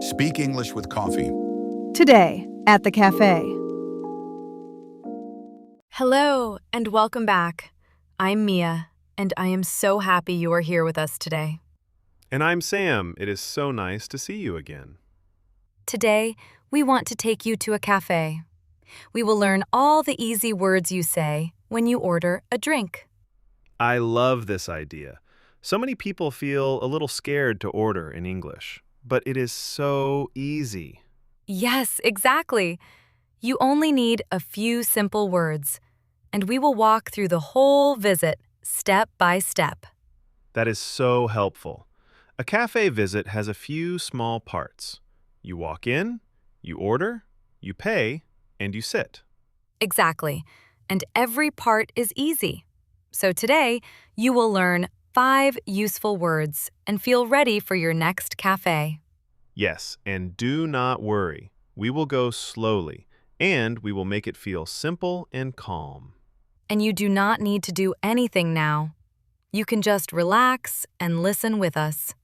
Speak English with Coffee. Today at the Café. Hello, and welcome back. I'm Mia, and I am so happy you are here with us today. And I'm Sam. It is so nice to see you again. Today, we want to take you to a cafe. We will learn all the easy words you say when you order a drink. I love this idea. So many people feel a little scared to order in English, but it is so easy. Yes, exactly. You only need a few simple words, and we will walk through the whole visit step by step. That is so helpful. A cafe visit has a few small parts. You walk in, you order, you pay, and you sit. Exactly, and every part is easy. So today, you will learn 5 useful words and feel ready for your next cafe. Yes, and do not worry. We will go slowly, and we will make it feel simple and calm. And you do not need to do anything now. You can just relax and listen with us.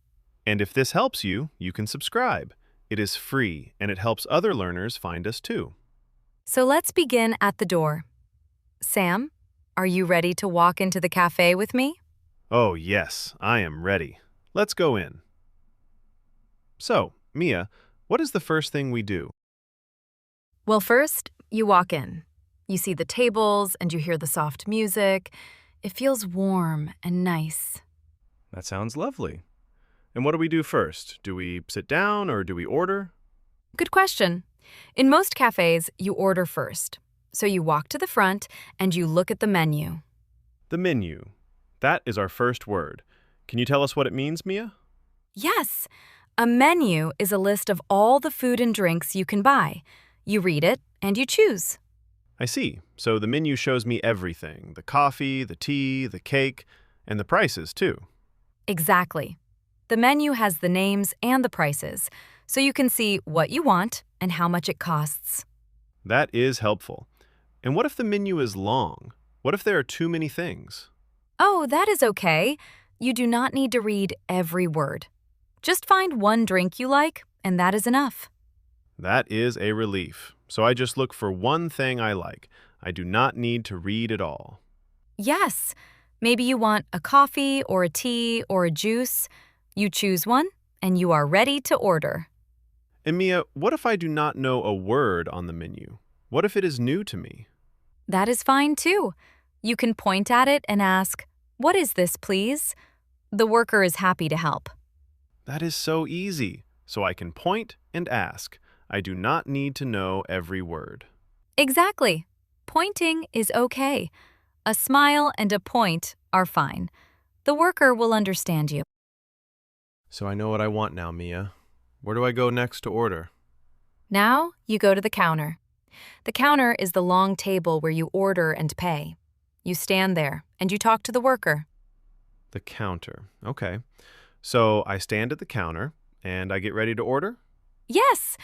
And if this helps you, you can subscribe. It is free, and it helps other learners find us too. So let's begin at the door. Sam, are you ready to walk into the cafe with me? Oh, yes, I am ready. Let's go in. So, Mia, what is the first thing we do? Well, first, you walk in. You see the tables and you hear the soft music. It feels warm and nice. That sounds lovely. And what do we do first? Do we sit down or do we order? Good question. In most cafes, you order first. So you walk to the front and you look at the menu. The menu. That is our first word. Can you tell us what it means, Mia? Yes, a menu is a list of all the food and drinks you can buy. You read it and you choose. I see. So the menu shows me everything. The coffee, the tea, the cake, and the prices too. Exactly. The menu has the names and the prices, so you can see what you want and how much it costs. That is helpful. And what if the menu is long? What if there are too many things? Oh, that is okay. You do not need to read every word. Just find one drink you like, and that is enough. That is a relief. So I just look for one thing I like. I do not need to read it all. Yes. Maybe you want a coffee or a tea or a juice. You choose one, and you are ready to order. And Mia, what if I do not know a word on the menu? What if it is new to me? That is fine, too. You can point at it and ask, "What is this, please?" The worker is happy to help. That is so easy. So I can point and ask. I do not need to know every word. Exactly. Pointing is okay. A smile and a point are fine. The worker will understand you. So I know what I want now, Mia. Where do I go next to order? Now you go to the counter. The counter is the long table where you order and pay. You stand there and you talk to the worker. The counter. Okay. So I stand at the counter and I get ready to order? Yes,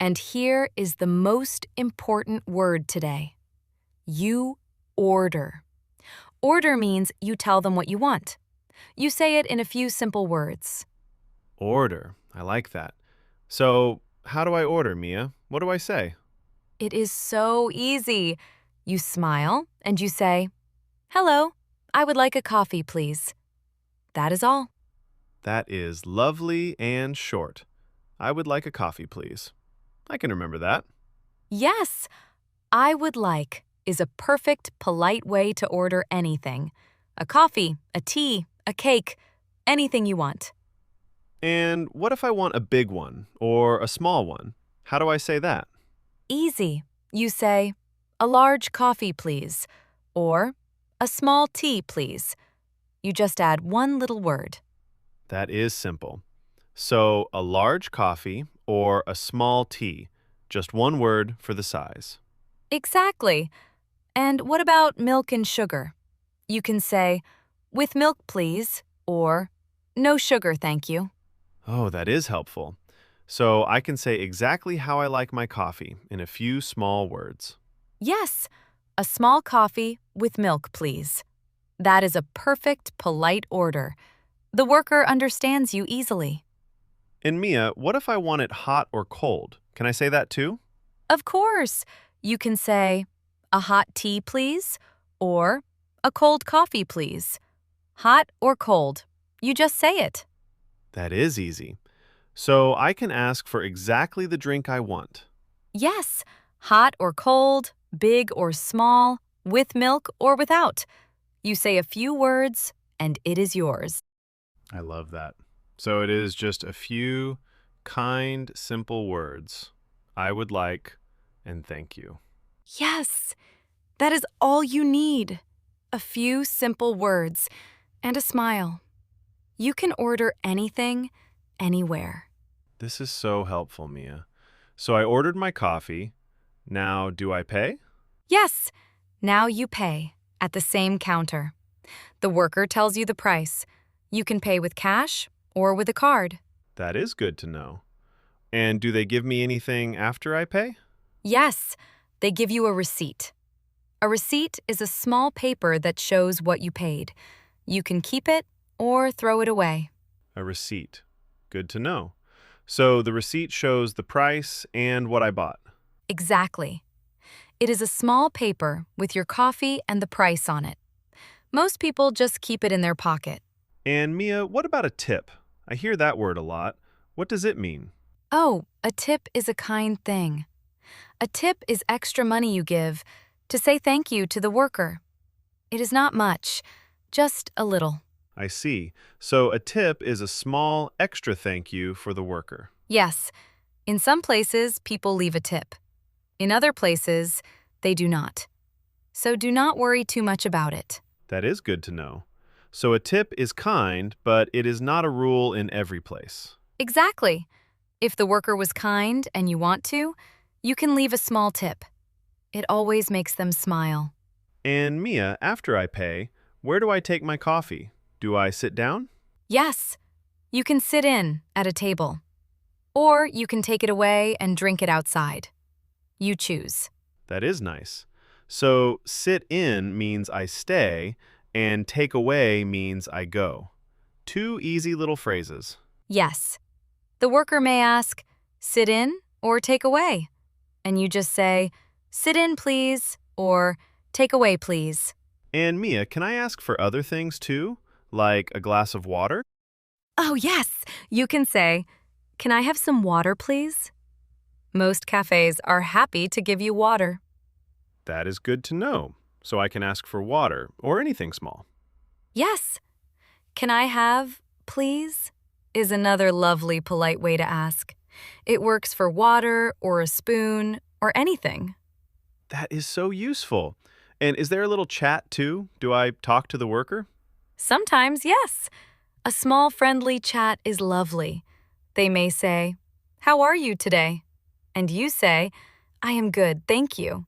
and here is the most important word today. You order. Order means you tell them what you want. You say it in a few simple words. Order. I like that. So how do I order, Mia? What do I say? It is so easy. You smile and you say, "Hello, I would like a coffee, please." That is all. That is lovely and short. I would like a coffee, please. I can remember that. Yes, I would like is a perfect, polite way to order anything. A coffee, a tea, a cake, anything you want. And what if I want a big one or a small one? How do I say that? Easy. You say, "A large coffee, please," or "A small tea, please." You just add one little word. That is simple. So a large coffee or a small tea. Just one word for the size. Exactly. And what about milk and sugar? You can say, "With milk, please," or "No sugar, thank you." Oh, that is helpful. So I can say exactly how I like my coffee in a few small words. Yes, a small coffee with milk, please. That is a perfect, polite order. The worker understands you easily. And Mia, what if I want it hot or cold? Can I say that too? Of course, you can say, a hot tea, please, or a cold coffee, please. Hot or cold, you just say it. That is easy. So I can ask for exactly the drink I want. Yes, hot or cold, big or small, with milk or without. You say a few words, and it is yours. I love that. So it is just a few kind, simple words. I would like and thank you. Yes, that is all you need. A few simple words and a smile. You can order anything, anywhere. This is so helpful, Mia. So I ordered my coffee. Now, do I pay? Yes, now you pay at the same counter. The worker tells you the price. You can pay with cash or with a card. That is good to know. And do they give me anything after I pay? Yes, they give you a receipt. A receipt is a small paper that shows what you paid. You can keep it or throw it away. A receipt. Good to know. So the receipt shows the price and what I bought. Exactly. It is a small paper with your coffee and the price on it. Most people just keep it in their pocket. And Mia, what about a tip? I hear that word a lot. What does it mean? Oh, a tip is a kind thing. A tip is extra money you give to say thank you to the worker. It is not much, just a little. I see. So a tip is a small extra thank you for the worker. Yes, in some places people leave a tip. In other places, they do not. So do not worry too much about it. That is good to know. So a tip is kind, but it is not a rule in every place. Exactly. If the worker was kind and you want to, you can leave a small tip. It always makes them smile. And Mia, after I pay, where do I take my coffee? Do I sit down? Yes, you can sit in at a table. Or you can take it away and drink it outside. You choose. That is nice. So sit in means I stay, and take away means I go. Two easy little phrases. Yes. The worker may ask, sit in or take away. And you just say, sit in, please, or take away, please. And Mia, can I ask for other things too? Like a glass of water? Oh, yes. You can say, can I have some water, please? Most cafes are happy to give you water. That is good to know. So I can ask for water or anything small. Yes. Can I have, please? Is another lovely, polite way to ask. It works for water or a spoon or anything. That is so useful. And is there a little chat too? Do I talk to the worker? Sometimes, yes. A small friendly chat is lovely. They may say, how are you today? And you say, I am good, thank you.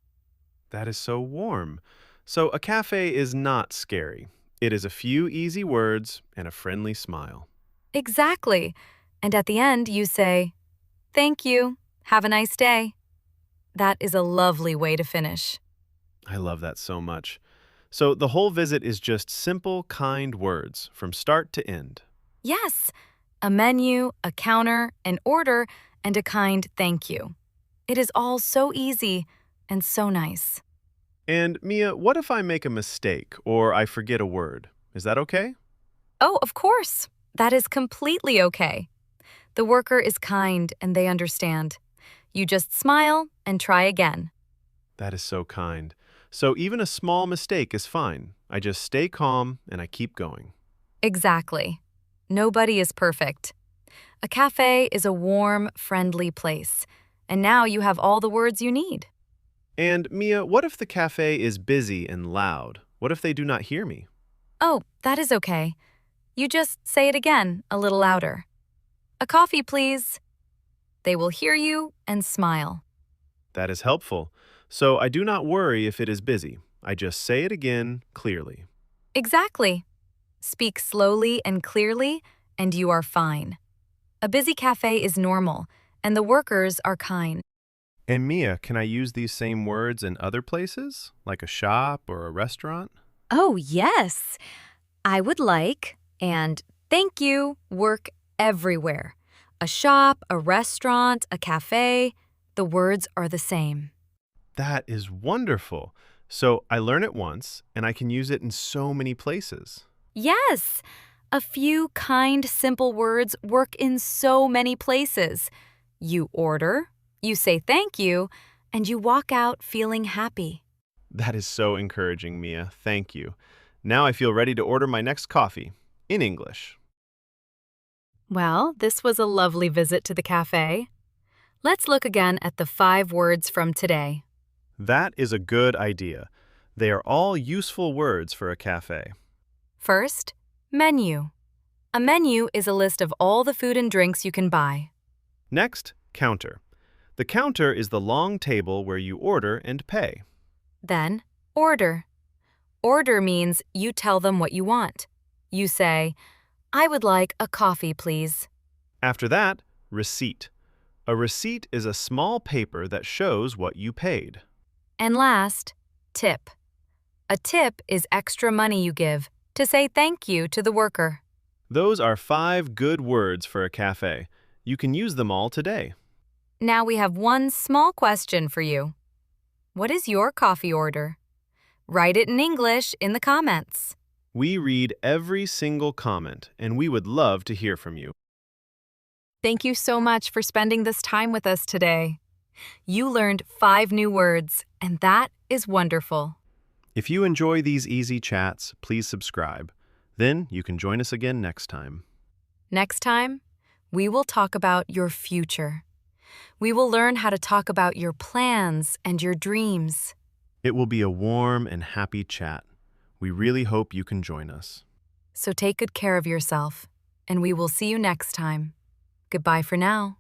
That is so warm. So a cafe is not scary. It is a few easy words and a friendly smile. Exactly. And at the end, you say, thank you, have a nice day. That is a lovely way to finish. I love that so much. So the whole visit is just simple, kind words from start to end. Yes, a menu, a counter, an order, and a kind thank you. It is all so easy and so nice. And Mia, what if I make a mistake or I forget a word? Is that okay? Oh, of course. That is completely okay. The worker is kind and they understand. You just smile and try again. That is so kind. So even a small mistake is fine. I just stay calm and I keep going. Exactly. Nobody is perfect. A cafe is a warm, friendly place. And now you have all the words you need. And Mia, what if the cafe is busy and loud? What if they do not hear me? Oh, that is okay. You just say it again, a little louder. A coffee, please. They will hear you and smile. That is helpful. So I do not worry if it is busy. I just say it again clearly. Exactly. Speak slowly and clearly, and you are fine. A busy cafe is normal, and the workers are kind. And Mia, can I use these same words in other places, like a shop or a restaurant? Oh, yes. I would like and thank you work everywhere. A shop, a restaurant, a cafe, the words are the same. That is wonderful. So I learn it once, and I can use it in so many places. Yes! A few kind, simple words work in so many places. You order, you say thank you, and you walk out feeling happy. That is so encouraging, Mia. Thank you. Now I feel ready to order my next coffee in English. Well, this was a lovely visit to the cafe. Let's look again at the 5 words from today. That is a good idea. They are all useful words for a cafe. First, menu. A menu is a list of all the food and drinks you can buy. Next, counter. The counter is the long table where you order and pay. Then, order. Order means you tell them what you want. You say, "I would like a coffee, please." After that, receipt. A receipt is a small paper that shows what you paid. And last, tip. A tip is extra money you give to say thank you to the worker. Those are 5 good words for a cafe. You can use them all today. Now we have one small question for you. What is your coffee order? Write it in English in the comments. We read every single comment, and we would love to hear from you. Thank you so much for spending this time with us today. You learned 5 new words, and that is wonderful. If you enjoy these easy chats, please subscribe. Then you can join us again next time. Next time, we will talk about your future. We will learn how to talk about your plans and your dreams. It will be a warm and happy chat. We really hope you can join us. So take good care of yourself, and we will see you next time. Goodbye for now.